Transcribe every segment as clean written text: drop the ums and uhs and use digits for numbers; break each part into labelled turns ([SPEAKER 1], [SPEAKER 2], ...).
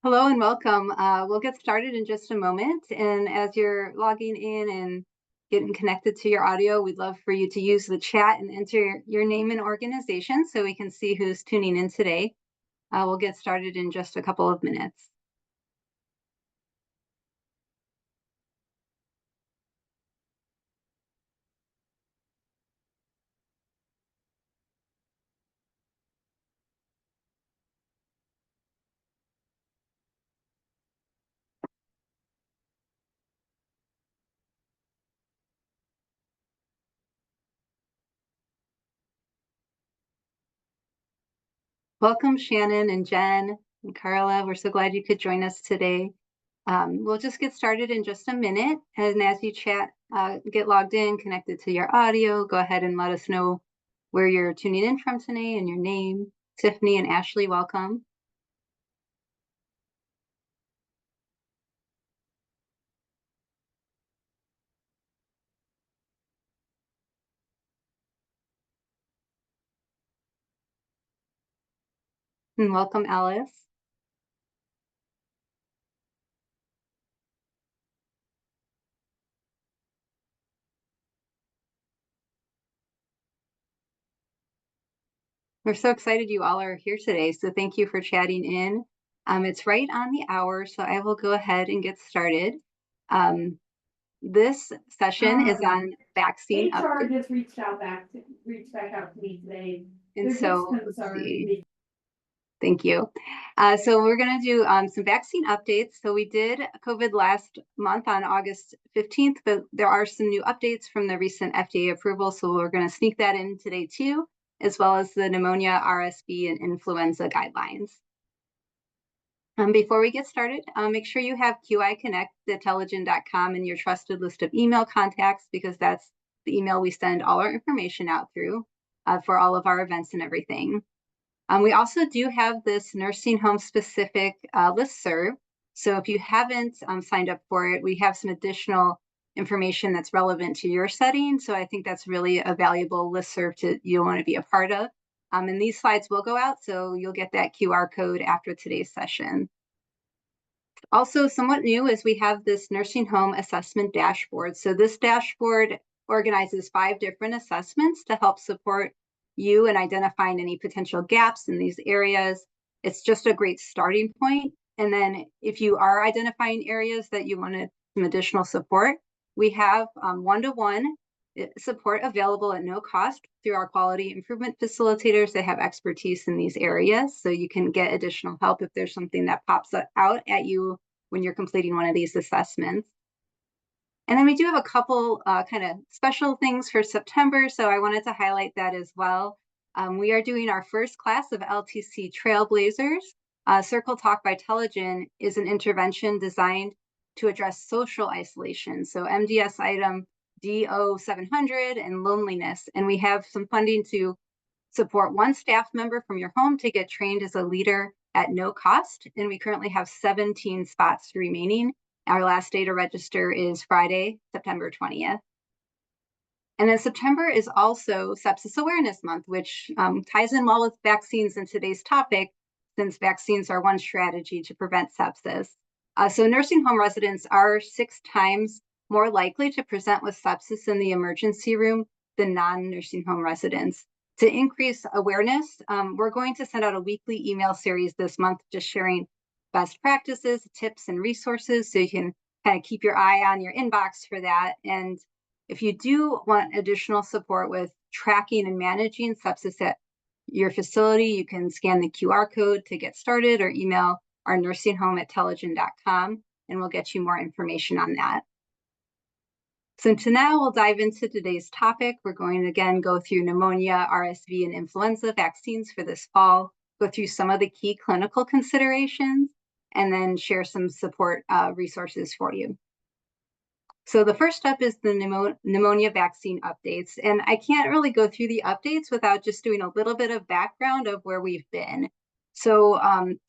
[SPEAKER 1] Hello and welcome. We'll get started in just a moment. And as you're logging in and getting connected to your audio, we'd love for you to use the chat and enter your name and organization so we can see who's tuning in today. We'll get started in just a couple of minutes. Welcome, Shannon and Jen and Carla. We're so glad you could join us today. We'll just get started in just a minute. And as you chat, get logged in, connected to your audio, go ahead and let us know where you're tuning in from today and your name. Tiffany and Ashley, welcome. And welcome, Alice. We're so excited you all are here today. So thank you for chatting in. It's right on the hour, so I will go ahead and get started. This session is on vaccine
[SPEAKER 2] HR
[SPEAKER 1] updates.
[SPEAKER 2] just reached back out to me today.
[SPEAKER 1] And
[SPEAKER 2] They're
[SPEAKER 1] so
[SPEAKER 2] just
[SPEAKER 1] let's
[SPEAKER 2] concerned.
[SPEAKER 1] see. Thank you. So we're going to do some vaccine updates. So we did COVID last month on August 15th, but there are some new updates from the recent FDA approval. So we're going to sneak that in today too, as well as the pneumonia, RSV, and influenza guidelines. Before we get started, make sure you have QI Connect at Telligent.com in your trusted list of email contacts, because that's the email we send all our information out through for all of our events and everything. We also do have this nursing home specific listserv. So if you haven't signed up for it, we have some additional information that's relevant to your setting. So I think that's really a valuable listserv you'll want to be a part of. And these slides will go out, so you'll get that QR code after today's session. Also somewhat new is we have this nursing home assessment dashboard. So this dashboard organizes 5 different assessments to help support you in identifying any potential gaps in these areas. It's just a great starting point. And then if you are identifying areas that you wanted some additional support, we have one-to-one support available at no cost through our quality improvement facilitators that have expertise in these areas. So you can get additional help if there's something that pops out at you when you're completing one of these assessments. And then we do have a couple kind of special things for September, so I wanted to highlight that as well. We are doing our first class of LTC Trailblazers. Circle Talk by Telligent is an intervention designed to address social isolation, so MDS item DO700 and loneliness. And we have some funding to support one staff member from your home to get trained as a leader at no cost. And we currently have 17 spots remaining. Our last day to register is Friday, September 20th. And then September is also Sepsis Awareness Month, which ties in well with vaccines in today's topic, since vaccines are one strategy to prevent sepsis. So nursing home residents are 6 times more likely to present with sepsis in the emergency room than non-nursing home residents. To increase awareness, we're going to send out a weekly email series this month, just sharing best practices, tips, and resources, so you can kind of keep your eye on your inbox for that. And if you do want additional support with tracking and managing sepsis at your facility, you can scan the QR code to get started or email our nursing home at Telligent.com, and we'll get you more information on that. So now we'll dive into today's topic. We're going to again go through pneumonia, RSV, and influenza vaccines for this fall, go through some of the key clinical considerations, and then share some support resources for you. So the first step is the pneumonia vaccine updates. And I can't really go through the updates without just doing a little bit of background of where we've been. So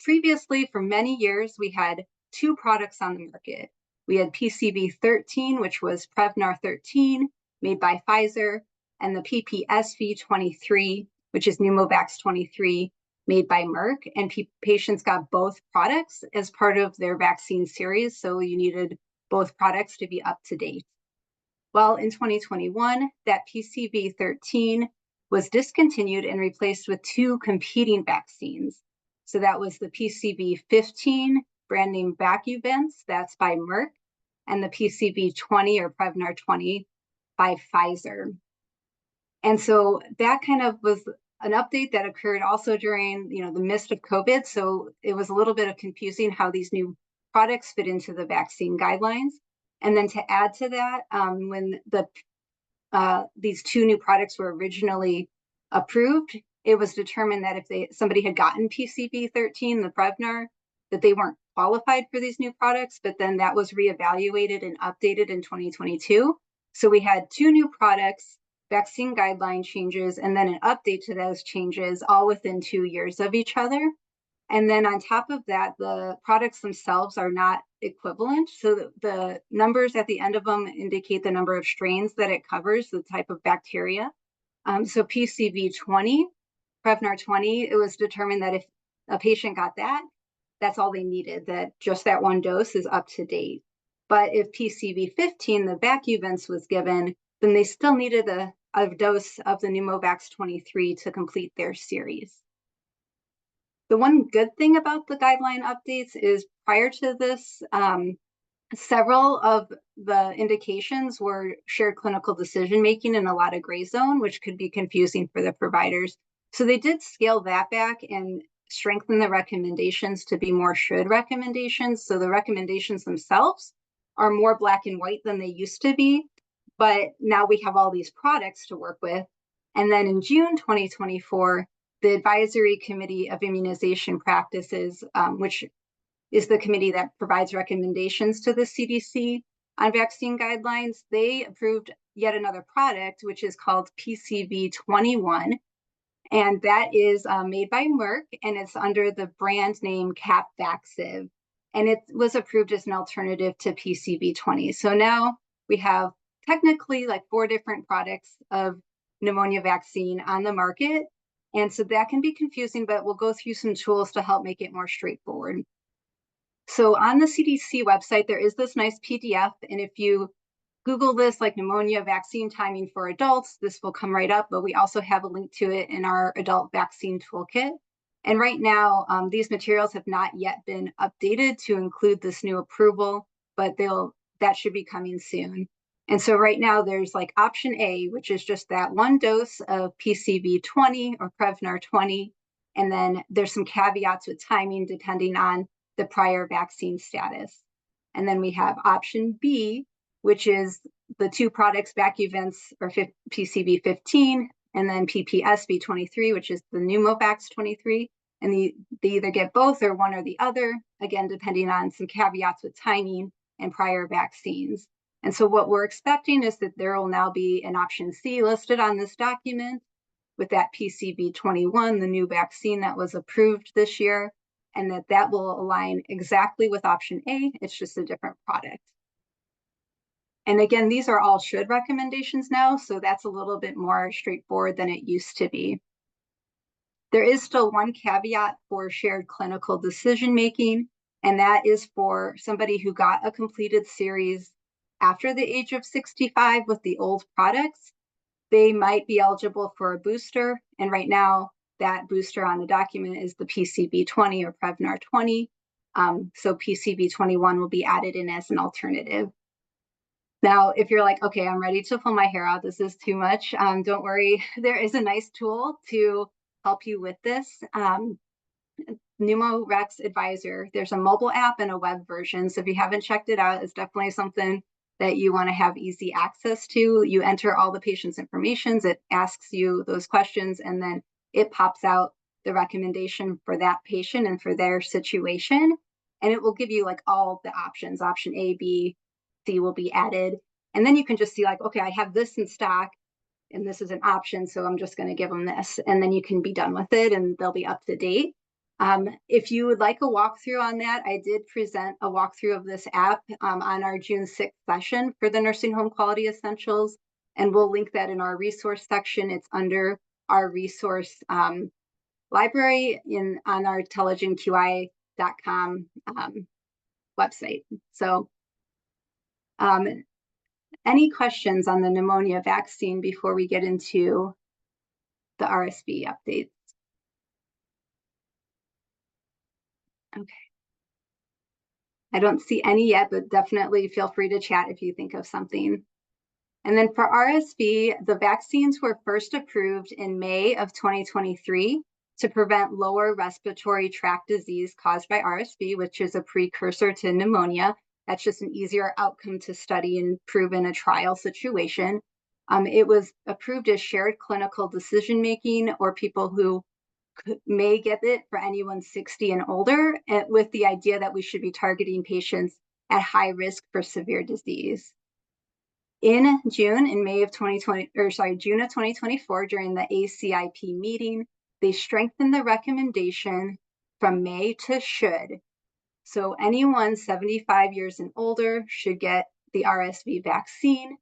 [SPEAKER 1] previously, for many years, we had 2 products on the market. We had PCV13, which was Prevnar 13, made by Pfizer, and the PPSV23, which is Pneumovax 23, made by Merck, and patients got both products as part of their vaccine series. So you needed both products to be up to date. Well, in 2021, that PCV13 was discontinued and replaced with two competing vaccines. So that was the PCV15 brand name Vacuvance, that's by Merck, and the PCV20 or Prevnar 20 by Pfizer. And so that kind of was an update that occurred also during, the midst of COVID. So it was a little bit of confusing how these new products fit into the vaccine guidelines. And then to add to that, when these two new products were originally approved, it was determined that if somebody had gotten PCV13, the Prevnar, that they weren't qualified for these new products, but then that was reevaluated and updated in 2022. So we had two new products, vaccine guideline changes, and then an update to those changes all within 2 years of each other. And then on top of that, the products themselves are not equivalent. So the numbers at the end of them indicate the number of strains that it covers, the type of bacteria. So PCV20, Prevnar 20, it was determined that if a patient got that, that's all they needed, that just that one dose is up to date. But if PCV15, the Vacuvance, was given, then they still needed a dose of the Pneumovax 23 to complete their series. The one good thing about the guideline updates is prior to this, several of the indications were shared clinical decision-making in a lot of gray zone, which could be confusing for the providers. So they did scale that back and strengthen the recommendations to be more should recommendations. So the recommendations themselves are more black and white than they used to be, but now we have all these products to work with. And then in June 2024, the Advisory Committee of Immunization Practices, which is the committee that provides recommendations to the CDC on vaccine guidelines, they approved yet another product, which is called PCV21. And that is made by Merck, and it's under the brand name Capvaxive. And it was approved as an alternative to PCV20. So now we have technically like 4 different products of pneumonia vaccine on the market. And so that can be confusing, but we'll go through some tools to help make it more straightforward. So on the CDC website, there is this nice PDF. And if you Google this, like pneumonia vaccine timing for adults, this will come right up, but we also have a link to it in our adult vaccine toolkit. And right now, these materials have not yet been updated to include this new approval, but that should be coming soon. And so right now there's like option A, which is just that one dose of PCV20 or Prevnar 20. And then there's some caveats with timing depending on the prior vaccine status. And then we have option B, which is the two products, Vacuvance or PCV15, and then PPSV23, which is the Pneumovax 23. And they either get both or one or the other, again, depending on some caveats with timing and prior vaccines. And so what we're expecting is that there will now be an option C listed on this document with that PCV21, the new vaccine that was approved this year, and that will align exactly with option A. It's just a different product. And again, these are all should recommendations now, so that's a little bit more straightforward than it used to be. There is still one caveat for shared clinical decision-making, and that is for somebody who got a completed series after the age of 65 with the old products. They might be eligible for a booster, and right now that booster on the document is the PCV20 or Prevnar 20. So PCV21 will be added in as an alternative. Now, if you're like, okay, I'm ready to pull my hair out, this is too much, don't worry. There is a nice tool to help you with this. Pneumovax Advisor, there's a mobile app and a web version. So if you haven't checked it out, it's definitely something that you want to have easy access to. You enter all the patient's information, it asks you those questions, and then it pops out the recommendation for that patient and for their situation. And it will give you like all the options. Option A, B, C will be added. And then you can just see like, okay, I have this in stock and this is an option, so I'm just going to give them this. And then you can be done with it and they'll be up to date. If you would like a walkthrough on that, I did present a walkthrough of this app on our June 6th session for the Nursing Home Quality Essentials, and we'll link that in our resource section. It's under our resource library on our intelligentqi.com website. So any questions on the pneumonia vaccine before we get into the RSV updates? Okay. I don't see any yet, but definitely feel free to chat if you think of something. And then for RSV, the vaccines were first approved in May of 2023 to prevent lower respiratory tract disease caused by RSV, which is a precursor to pneumonia. That's just an easier outcome to study and prove in a trial situation. It was approved as shared clinical decision-making or people who may get it for anyone 60 and older, with the idea that we should be targeting patients at high risk for severe disease. In June of 2024, during the ACIP meeting, they strengthened the recommendation from may to should. So anyone 75 years and older should get the RSV vaccine,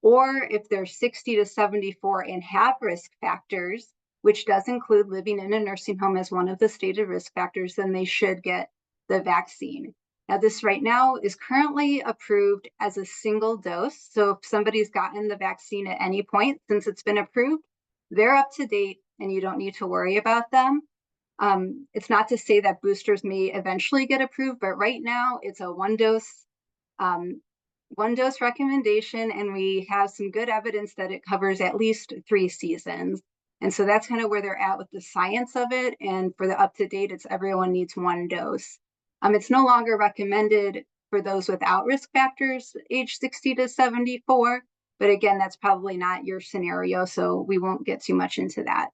[SPEAKER 1] or if they're 60 to 74 and have risk factors, which does include living in a nursing home as one of the stated risk factors, then they should get the vaccine. Now, this right now is currently approved as a single dose. So if somebody's gotten the vaccine at any point since it's been approved, they're up to date and you don't need to worry about them. It's not to say that boosters may eventually get approved, but right now it's a one dose recommendation, and we have some good evidence that it covers at least 3 seasons. And so that's kind of where they're at with the science of it. And for the up to date, it's everyone needs 1 dose. It's no longer recommended for those without risk factors, age 60 to 74. But again, that's probably not your scenario, so we won't get too much into that.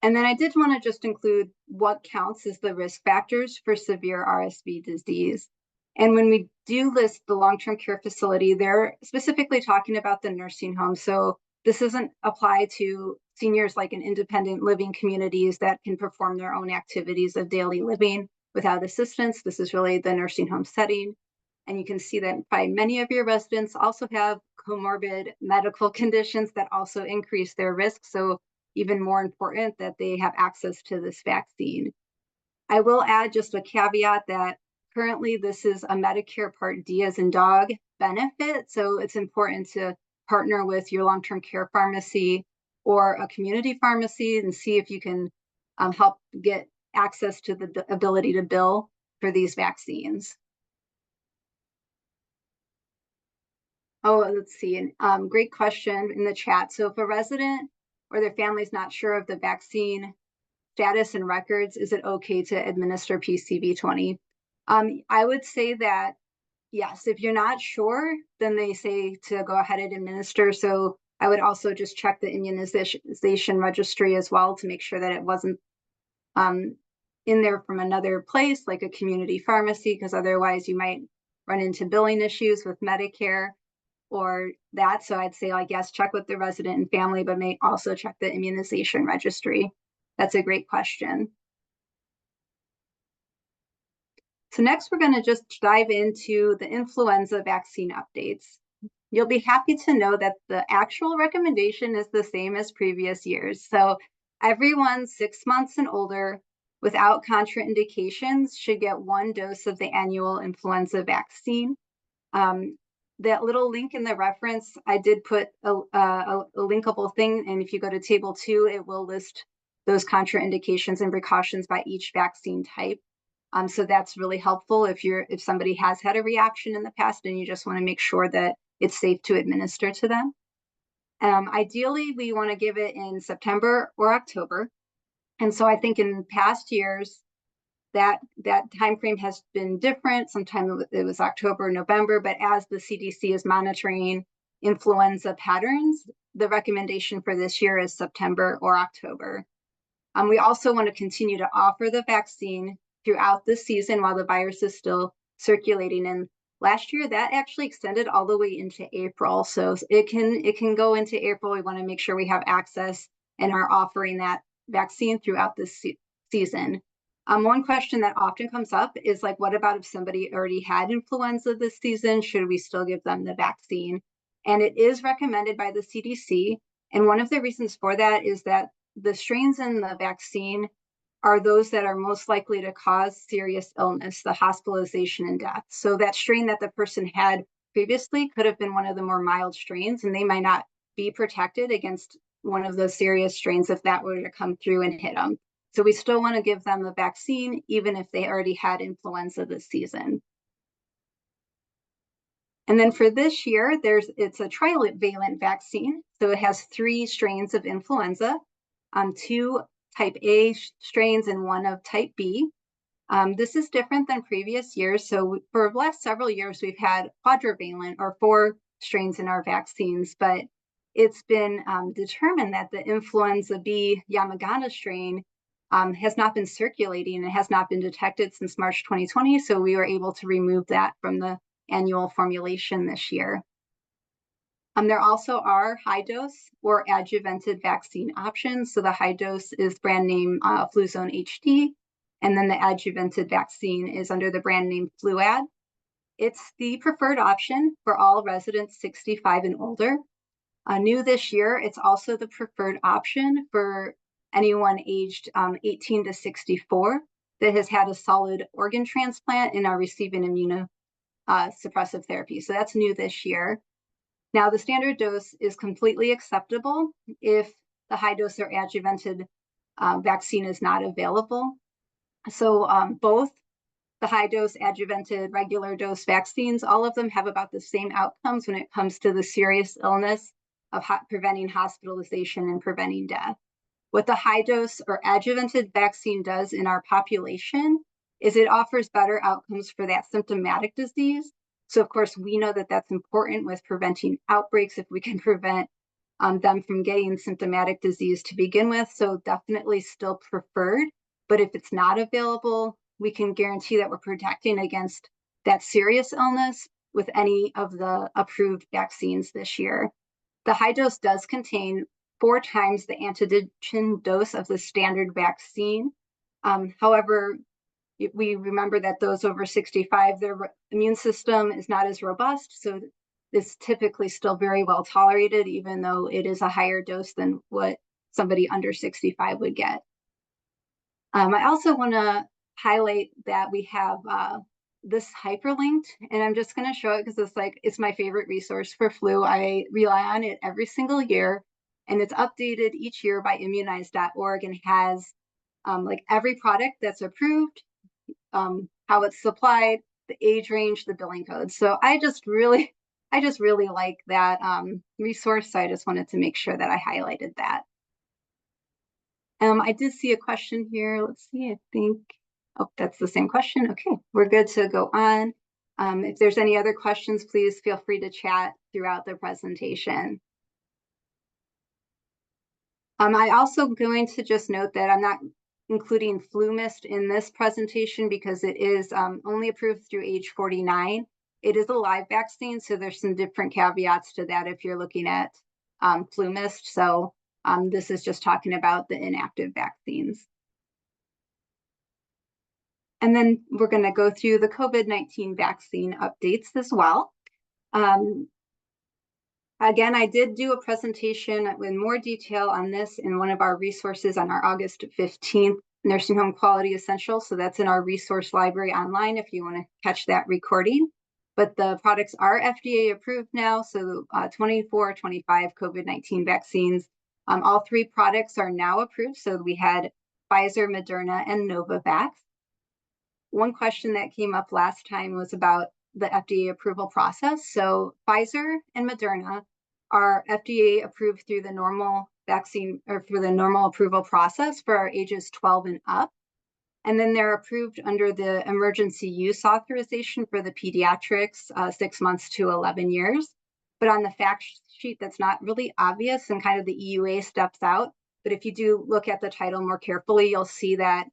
[SPEAKER 1] And then I did want to just include what counts as the risk factors for severe RSV disease. And when we do list the long-term care facility, they're specifically talking about the nursing home. So this doesn't apply to seniors like in independent living communities that can perform their own activities of daily living without assistance. This is really the nursing home setting. And you can see that probably many of your residents also have comorbid medical conditions that also increase their risk. So even more important that they have access to this vaccine. I will add just a caveat that currently this is a Medicare Part D as in dog benefit. So it's important to partner with your long-term care pharmacy or a community pharmacy and see if you can help get access to the ability to bill for these vaccines. Oh, let's see. Great question in the chat. So if a resident or their family is not sure of the vaccine status and records, is it okay to administer PCV20? I would say that yes, if you're not sure, then they say to go ahead and administer. So I would also just check the immunization registry as well to make sure that it wasn't in there from another place, like a community pharmacy, because otherwise you might run into billing issues with Medicare or that. So I'd say, like, yes, check with the resident and family, but may also check the immunization registry. That's a great question. So next, we're going to just dive into the influenza vaccine updates. You'll be happy to know that the actual recommendation is the same as previous years. So everyone 6 months and older without contraindications should get 1 dose of the annual influenza vaccine. That little link in the reference, I did put a linkable thing. And if you go to table 2, it will list those contraindications and precautions by each vaccine type. So that's really helpful if somebody has had a reaction in the past and you just want to make sure that it's safe to administer to them. Ideally, we want to give it in September or October. And so I think in past years, that time frame has been different. Sometimes it was October, November, but as the CDC is monitoring influenza patterns, the recommendation for this year is September or October. We also want to continue to offer the vaccine throughout the season while the virus is still circulating. And last year, that actually extended all the way into April. So it can go into April. We want to make sure we have access and are offering that vaccine throughout this season. One question that often comes up is, like, what about if somebody already had influenza this season? Should we still give them the vaccine? And it is recommended by the CDC. And one of the reasons for that is that the strains in the vaccine are those that are most likely to cause serious illness, the hospitalization and death. So that strain that the person had previously could have been one of the more mild strains, and they might not be protected against one of those serious strains if that were to come through and hit them. So we still want to give them the vaccine, even if they already had influenza this season. And then for this year, it's a trivalent vaccine. So it has 3 strains of influenza, 2 type A strains and 1 of type B. This is different than previous years. So for the last several years, we've had quadrivalent or 4 strains in our vaccines, but it's been determined that the influenza B Yamagata strain has not been circulating and has not been detected since March 2020. So we were able to remove that from the annual formulation this year. There also are high dose or adjuvanted vaccine options. So the high dose is brand name Fluzone HD, and then the adjuvanted vaccine is under the brand name Fluad. It's the preferred option for all residents 65 and older. New this year, it's also the preferred option for anyone aged 18 to 64 that has had a solid organ transplant and are receiving immunosuppressive therapy. So that's new this year. Now, the standard dose is completely acceptable if the high dose or adjuvanted vaccine is not available. So both the high dose, adjuvanted, regular dose vaccines, all of them have about the same outcomes when it comes to the serious illness of preventing hospitalization and preventing death. What the high dose or adjuvanted vaccine does in our population is it offers better outcomes for that symptomatic disease. So of course, we know that that's important with preventing outbreaks if we can prevent them from getting symptomatic disease to begin with. So definitely still preferred, but if it's not available, we can guarantee that we're protecting against that serious illness with any of the approved vaccines this year. The high dose does contain 4 times the antigen dose of the standard vaccine. However, we remember that those over 65, their immune system is not as robust, so it's typically still very well tolerated, even though it is a higher dose than what somebody under 65 would get. I also want to highlight that we have this hyperlinked, and I'm just going to show it because it's my favorite resource for flu. I rely on it every single year, and it's updated each year by immunize.org and has like every product that's approved, how it's supplied, the age range, the billing code. So I just really like that resource. So I just wanted to make sure that I highlighted that. I did see a question here. Let's see, I think, oh, that's the same question. Okay, we're good to go on. If there's any other questions, please feel free to chat throughout the presentation. I also going to just note that I'm not including FluMist in this presentation because it is only approved through age 49. It is a live vaccine, so there's some different caveats to that if you're looking at FluMist. So this is just talking about the inactive vaccines. And then we're going to go through the COVID-19 vaccine updates as well. Again, I did do a presentation with more detail on this in one of our resources on our August 15th Nursing Home Quality Essentials. So that's in our resource library online if you want to catch that recording. But the products are FDA approved now. So 24, 25 COVID-19 vaccines. All 3 products are now approved. So we had Pfizer, Moderna, and Novavax. One question that came up last time was about the FDA approval process. So Pfizer and Moderna are FDA approved through the normal vaccine or through the normal approval process for our ages 12 and up. And then they're approved under the emergency use authorization for the pediatrics, 6 months to 11 years. But on the fact sheet, that's not really obvious and kind of the EUA steps out. But if you do look at the title more carefully, you'll see that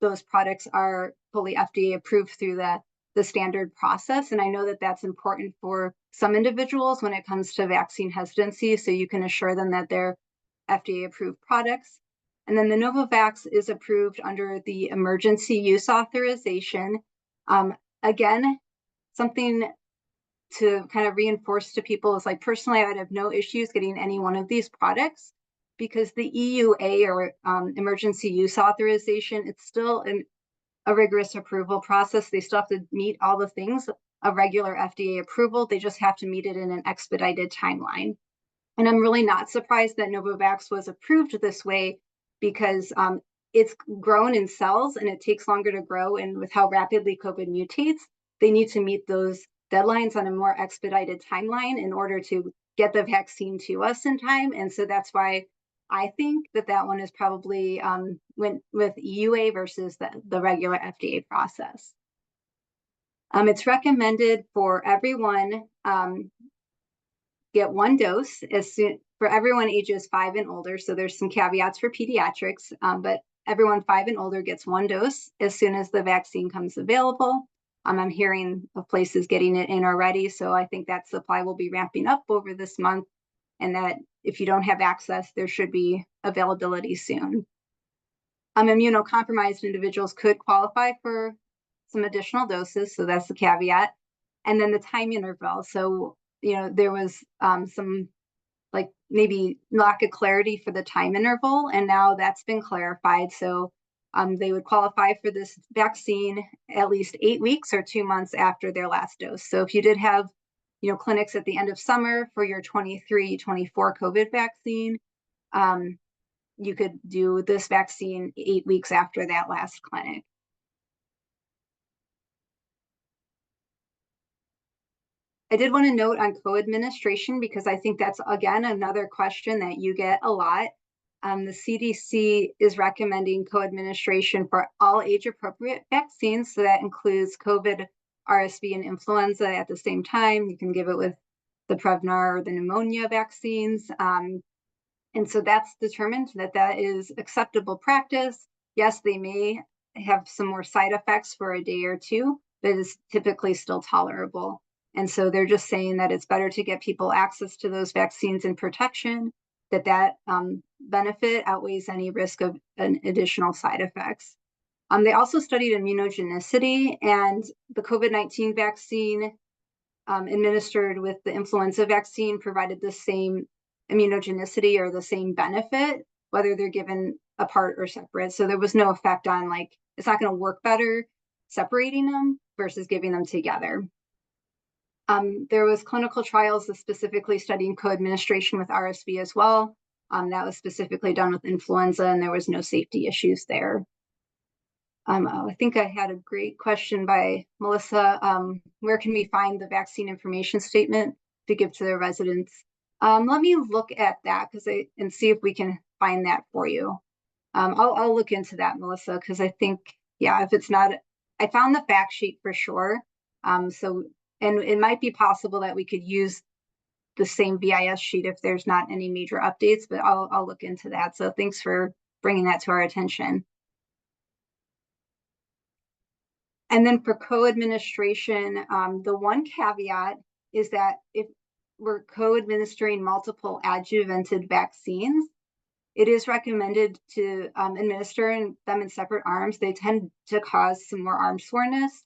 [SPEAKER 1] those products are fully FDA approved through the standard process. And I know that that's important for some individuals when it comes to vaccine hesitancy. So you can assure them that they're FDA approved products. And then the Novavax is approved under the emergency use authorization. Again, something to kind of reinforce to people is like, personally, I would have no issues getting any one of these products because the EUA or emergency use authorization, it's still a rigorous approval process. They still have to meet all the things of regular FDA approval. They just have to meet it in an expedited timeline. And I'm really not surprised that Novavax was approved this way because it's grown in cells and it takes longer to grow. And with how rapidly COVID mutates, they need to meet those deadlines on a more expedited timeline in order to get the vaccine to us in time. And so that's why I think that one is probably went with EUA versus the regular FDA process. It's recommended for everyone get one dose as soon for everyone ages 5 and older. So there's some caveats for pediatrics, but everyone 5 and older gets one dose as soon as the vaccine comes available. I'm hearing of places getting it in already, so I think that supply will be ramping up over this month, and that if you don't have access, there should be availability soon. Immunocompromised individuals could qualify for some additional doses, so that's the caveat. And then the time interval. So, there was some maybe lack of clarity for the time interval, and now that's been clarified. So they would qualify for this vaccine at least 8 weeks or 2 months after their last dose. So if you did have, clinics at the end of summer for your 23-24 COVID vaccine, you could do this vaccine 8 weeks after that last clinic. I did want to note on co-administration because I think that's, again, another question that you get a lot. The CDC is recommending co-administration for all age-appropriate vaccines. So that includes COVID, RSV, and influenza at the same time. You can give it with the Prevnar or the pneumonia vaccines. And so that's determined that is acceptable practice. Yes, they may have some more side effects for a day or two, but it's typically still tolerable. And so they're just saying that it's better to get people access to those vaccines and protection, that benefit outweighs any risk of an additional side effects. They also studied immunogenicity, and the COVID-19 vaccine administered with the influenza vaccine provided the same immunogenicity or the same benefit, whether they're given apart or separate. So there was no effect on it's not going to work better separating them versus giving them together. There was clinical trials that specifically studying co-administration with RSV as well. That was specifically done with influenza, and there was no safety issues there. I think I had a great question by Melissa. Where can we find the vaccine information statement to give to the residents? Let me look at that and see if we can find that for you. I'll look into that, Melissa, because I think, if it's not, I found the fact sheet for sure. And it might be possible that we could use the same VIS sheet if there's not any major updates, but I'll look into that. So thanks for bringing that to our attention. And then for co-administration, the one caveat is that if we're co-administering multiple adjuvanted vaccines, it is recommended to administer them in separate arms. They tend to cause some more arm soreness.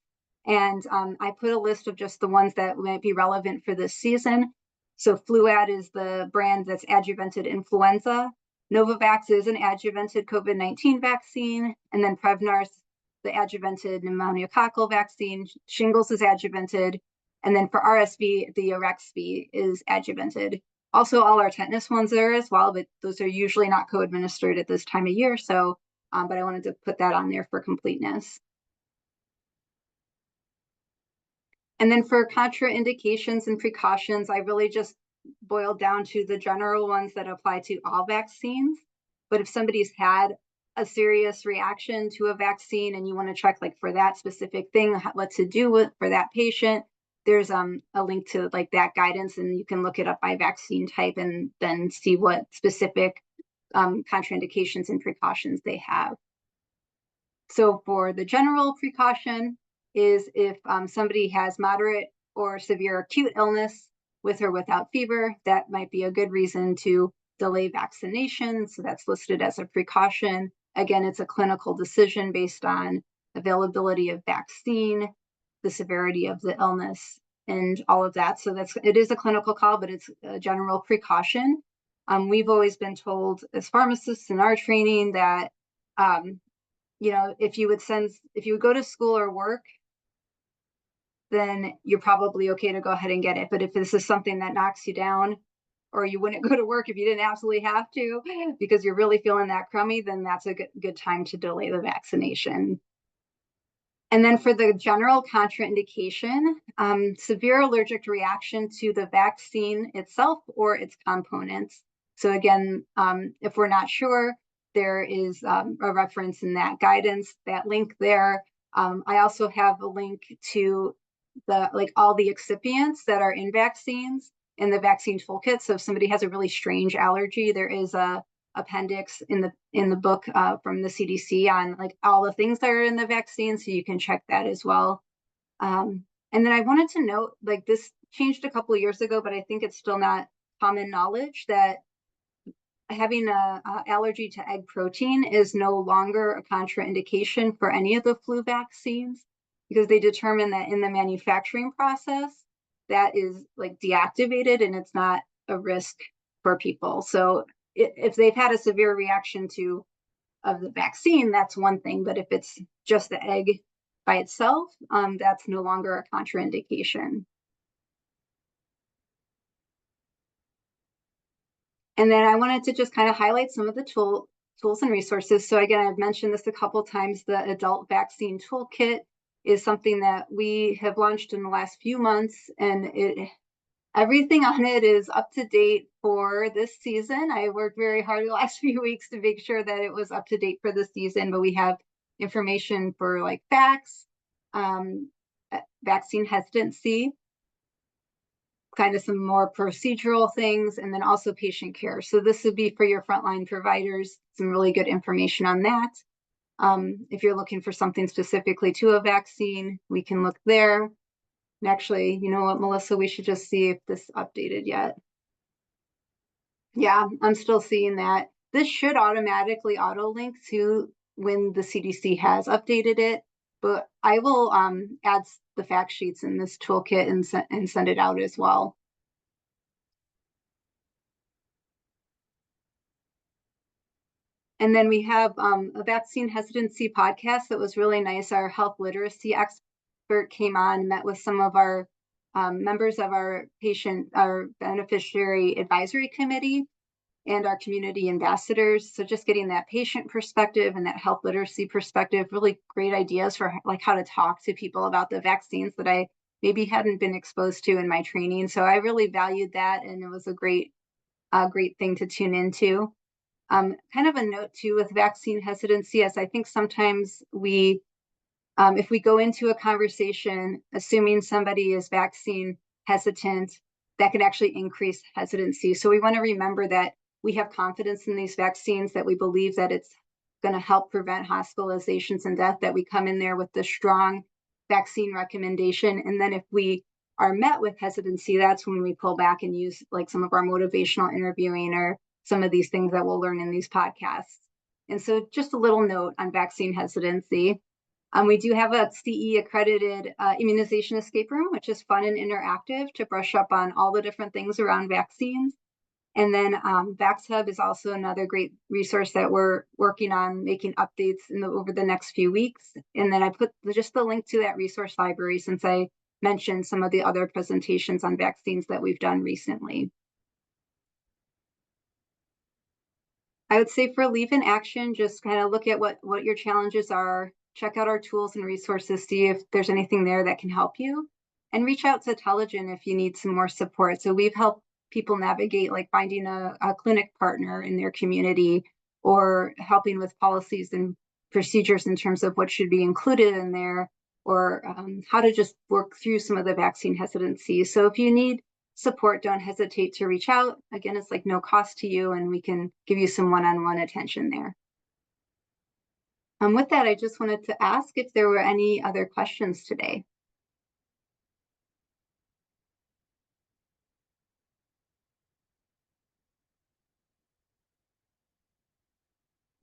[SPEAKER 1] And I put a list of just the ones that might be relevant for this season. So Fluad is the brand that's adjuvanted influenza. Novavax is an adjuvanted COVID-19 vaccine. And then Prevnar's the adjuvanted pneumoniococcal vaccine. Shingles is adjuvanted. And then for RSV, the Arexvy is adjuvanted. Also, all our tetanus ones are as well, but those are usually not co-administered at this time of year. So, but I wanted to put that on there for completeness. And then for contraindications and precautions, I really just boiled down to the general ones that apply to all vaccines. But if somebody's had a serious reaction to a vaccine and you want to check for that specific thing, what to do for that patient, there's a link to that guidance, and you can look it up by vaccine type and then see what specific contraindications and precautions they have. So for the general precaution is if somebody has moderate or severe acute illness with or without fever, that might be a good reason to delay vaccination. So that's listed as a precaution. Again, it's a clinical decision based on availability of vaccine, the severity of the illness, and all of that. So it is a clinical call, but it's a general precaution. We've always been told as pharmacists in our training that, if you would go to school or work, then you're probably okay to go ahead and get it. But if this is something that knocks you down, or you wouldn't go to work if you didn't absolutely have to, because you're really feeling that crummy, then that's a good time to delay the vaccination. And then for the general contraindication, severe allergic reaction to the vaccine itself or its components. So again, if we're not sure, there is a reference in that guidance, that link there. I also have a link to all the excipients that are in vaccines in the vaccine toolkit. So if somebody has a really strange allergy, there is a appendix in the book from the CDC on all the things that are in the vaccine, so you can check that as well. And then I wanted to note, this changed a couple of years ago, but I think it's still not common knowledge that having a allergy to egg protein is no longer a contraindication for any of the flu vaccines, because they determine that in the manufacturing process that is deactivated and it's not a risk for people. So if they've had a severe reaction of the vaccine, that's one thing. But if it's just the egg by itself, that's no longer a contraindication. And then I wanted to just kind of highlight some of the tools and resources. So again, I've mentioned this a couple of times. The adult vaccine toolkit is something that we have launched in the last few months, and everything on it is up to date for this season. I worked very hard the last few weeks to make sure that it was up to date for the season, but we have information for facts, vaccine hesitancy, kind of some more procedural things, and then also patient care. So this would be for your frontline providers, some really good information on that. If you're looking for something specifically to a vaccine, we can look there. And actually, you know what, Melissa, we should just see if this updated yet. Yeah, I'm still seeing that. This should automatically auto link to when the CDC has updated it, but I will add the fact sheets in this toolkit and send it out as well. And then we have a vaccine hesitancy podcast that was really nice. Our health literacy expert came on, met with some of our members of our beneficiary advisory committee and our community ambassadors. So just getting that patient perspective and that health literacy perspective, really great ideas for how to talk to people about the vaccines that I maybe hadn't been exposed to in my training. So I really valued that, and it was a great thing to tune into. Kind of a note too with vaccine hesitancy, as I think sometimes if we go into a conversation assuming somebody is vaccine hesitant, that can actually increase hesitancy. So we want to remember that we have confidence in these vaccines, that we believe that it's going to help prevent hospitalizations and death, that we come in there with the strong vaccine recommendation. And then if we are met with hesitancy, that's when we pull back and use some of our motivational interviewing or some of these things that we'll learn in these podcasts. And so just a little note on vaccine hesitancy. We do have a CE accredited immunization escape room, which is fun and interactive to brush up on all the different things around vaccines. And then VaxHub is also another great resource that we're working on making updates over the next few weeks. And then I put just the link to that resource library, since I mentioned some of the other presentations on vaccines that we've done recently. I would say for leave in action, just kind of look at what your challenges are, check out our tools and resources, see if there's anything there that can help you, and reach out to Telligent if you need some more support. So we've helped people navigate finding a clinic partner in their community, or helping with policies and procedures in terms of what should be included in there, or how to just work through some of the vaccine hesitancy. So if you need support, don't hesitate to reach out. Again, it's no cost to you, and we can give you some one-on-one attention there. With that, I just wanted to ask if there were any other questions today.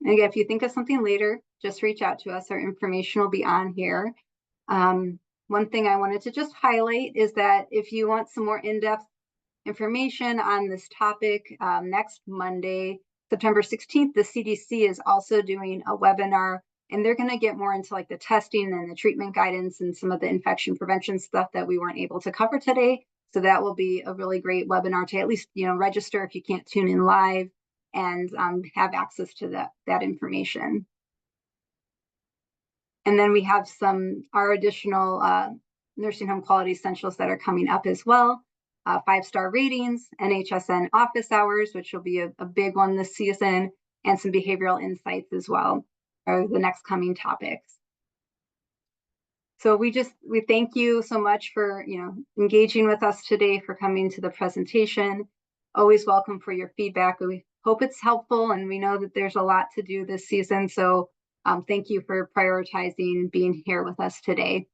[SPEAKER 1] And again, if you think of something later, just reach out to us. Our information will be on here. One thing I wanted to just highlight is that if you want some more in-depth information on this topic, next Monday, September 16th, the CDC is also doing a webinar, and they're going to get more into like the testing and the treatment guidance and some of the infection prevention stuff that we weren't able to cover today. So that will be a really great webinar to at least, register if you can't tune in live and have access to that information. And then we have our additional nursing home quality essentials that are coming up as well. 5-star ratings, NHSN office hours, which will be a big one this season, and some behavioral insights as well are the next coming topics. So we thank you so much for engaging with us today, for coming to the presentation. Always welcome for your feedback. We hope it's helpful, and we know that there's a lot to do this season. So thank you for prioritizing being here with us today.